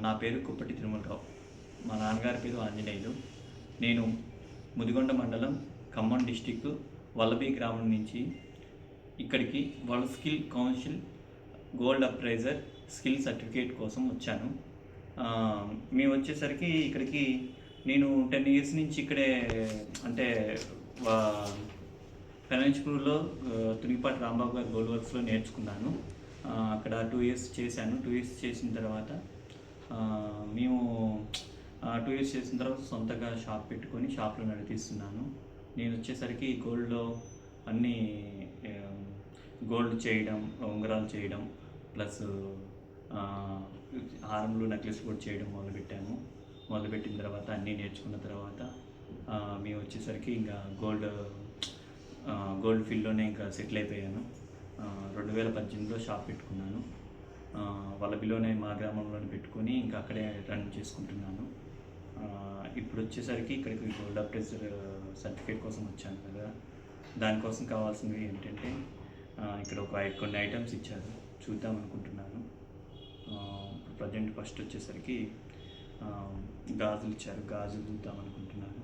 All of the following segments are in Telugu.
నా పేరు కుప్పటి తిరుమలరావు. మా నాన్నగారి పేరు ఆంజనేయులు. నేను ముదిగొండ మండలం, ఖమ్మం డిస్టిక్, వల్లభి గ్రామం నుంచి ఇక్కడికి world skill council gold appraiser skill certificate కోసం వచ్చాను. మేము వచ్చేసరికి ఇక్కడికి నేను 10 years నుంచి ఇక్కడే అంటే ఫైనాన్స్పూర్లో తునిపాటి రాంబాబు గారి గోల్డ్ వర్క్స్లో నేర్చుకున్నాను. అక్కడ 2 years చేశాను. 2 years చేసిన తర్వాత మేము 2 years చేసిన తర్వాత సొంతగా షాప్ పెట్టుకొని షాప్లో నడిపిస్తున్నాను. నేను వచ్చేసరికి గోల్డ్లో అన్నీ గోల్డ్ చేయడం, ఉంగరాలు చేయడం, ప్లస్ హారములు, నెక్లెస్ కూడా చేయడం మొదలుపెట్టిన తర్వాత అన్నీ నేర్చుకున్న తర్వాత మేము వచ్చేసరికి ఇంకా గోల్డ్ ఫీల్డ్లోనే ఇంకా సెటిల్ అయిపోయాను. 2018లో షాప్ పెట్టుకున్నాను. వల్లభిలోనే మా గ్రామంలోనే పెట్టుకొని ఇంకా అక్కడే రన్ చేసుకుంటున్నాను. ఇప్పుడు వచ్చేసరికి ఇక్కడికి గోల్డ్ అప్రైజర్ సర్టిఫికేట్ కోసం వచ్చాను కదా. దానికోసం కావాల్సినవి ఏంటంటే ఇక్కడ కొన్ని ఐటమ్స్ ఇచ్చారు, చూద్దాం అనుకుంటున్నాను. ప్రజెంట్ ఫస్ట్ వచ్చేసరికి గాజులు ఇచ్చారు, గాజులు చూద్దాం అనుకుంటున్నాను.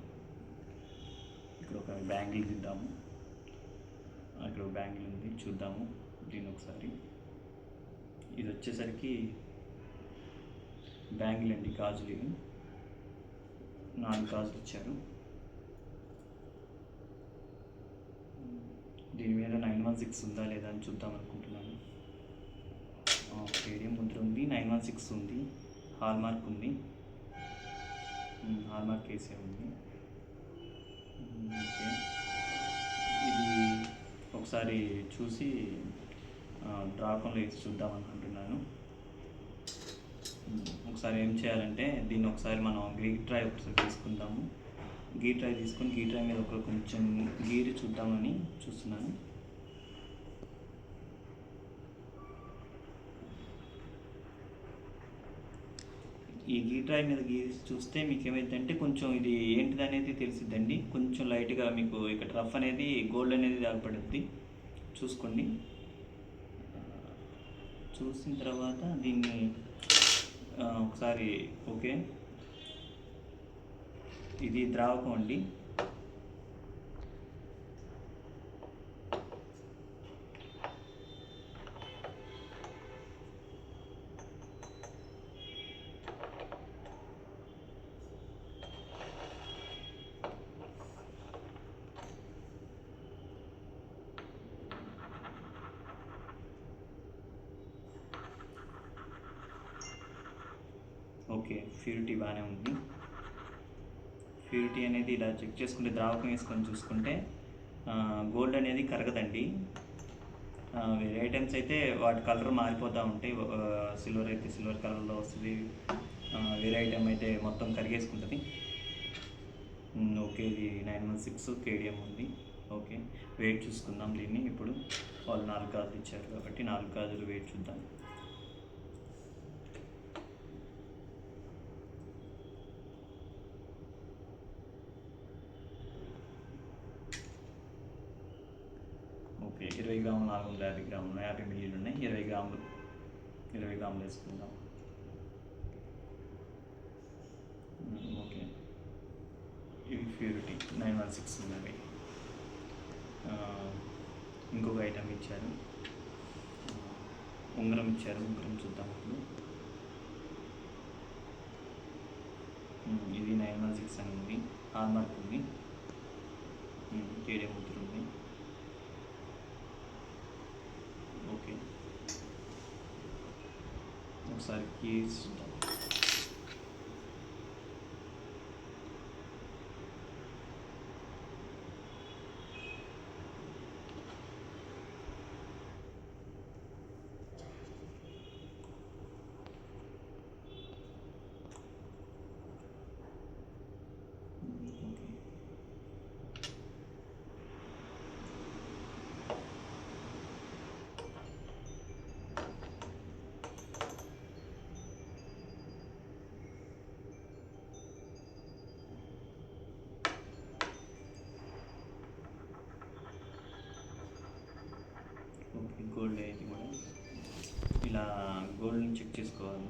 ఇక్కడ ఒక బ్యాంగిల్ చూద్దాము. ఇక్కడ ఒక బ్యాంగిల్ ఉంది, చూద్దాము దీన్ని ఒకసారి. ఇది వచ్చేసరికి బ్యాంగిల్ అండి, గాజులు ఇవి 4 గాజులు ఇచ్చారు. దీని మీద 916 ఉందా లేదా అని చూద్దాం అనుకుంటున్నాను. కేడియం ముద్ర ఉంది, 916 ఉంది, హాల్మార్క్ ఉంది, హాల్మార్క్ వేసే ఉంది. ఓకే, ఇది ఒకసారి చూసి డ్రాకంలో వేసి చూద్దాం అనుకుంటున్నాను. ఒకసారి ఏం చేయాలంటే దీన్ని ఒకసారి మనం గీట్రాయ్ ఒకసారి తీసుకుందాము. గీట్రాయ్ తీసుకొని గీట్రాయ్ మీద కొంచెం గీరి చూద్దామని చూస్తున్నాను. ఈ గీట్రాయ్ మీద గీరి చూస్తే మీకు ఏమైందంటే కొంచెం ఇది ఏంటిది అనేది తెలిసిద్దండి. కొంచెం లైట్గా మీకు ఇక్కడ రఫ్ అనేది గోల్డ్ అనేది దాగపడుద్ది, చూసుకోండి. చూసిన తర్వాత దీన్ని ఒకసారి ఓకే, ఇది ద్రావకం అండి. ఓకే, ప్యూరిటీ బాగానే ఉంది. ప్యూరిటీ అనేది ఇలా చెక్ చేసుకుంటే, ద్రావకం వేసుకొని చూసుకుంటే గోల్డ్ అనేది కరగదండి. వేరే ఐటమ్స్ అయితే వాటి కలర్ మారిపోతూ ఉంటాయి. సిల్వర్ అయితే సిల్వర్ కలర్లో వస్తుంది, వేరే ఐటమ్ అయితే మొత్తం కరిగేసుకుంటుంది. ఓకే, ఇది 916 కేడియం ఉంది. ఓకే, వెయిట్ చూసుకుందాం దీన్ని. ఇప్పుడు వాళ్ళు 4 గాజులు ఇచ్చారు కాబట్టి 4 గాజులు వెయిట్ చూద్దాం. ఓకే, 20 గ్రాములు, 450 గ్రాములు, 50 మిల్లీలు ఉన్నాయి. 20 గ్రాములు వేసుకుందాం. ఓకే, ఇవి ప్యూరిటీ 916 ఉన్నవి. ఇంకొక ఐటమ్ ఇచ్చారు, ఉంగరం ఇచ్చారు. ఉంగరం చూద్దాం ఇప్పుడు. ఇది 916 అని ఉంది, హాల్మార్క్ ఉంది, కేడియం ముద్ర ఉంది. ఓకే, ఒకసారి కీస్ చూద్దాం. గోల్డ్ ఇది కూడా ఇలా గోల్డ్ని చెక్ చేసుకోవాలి.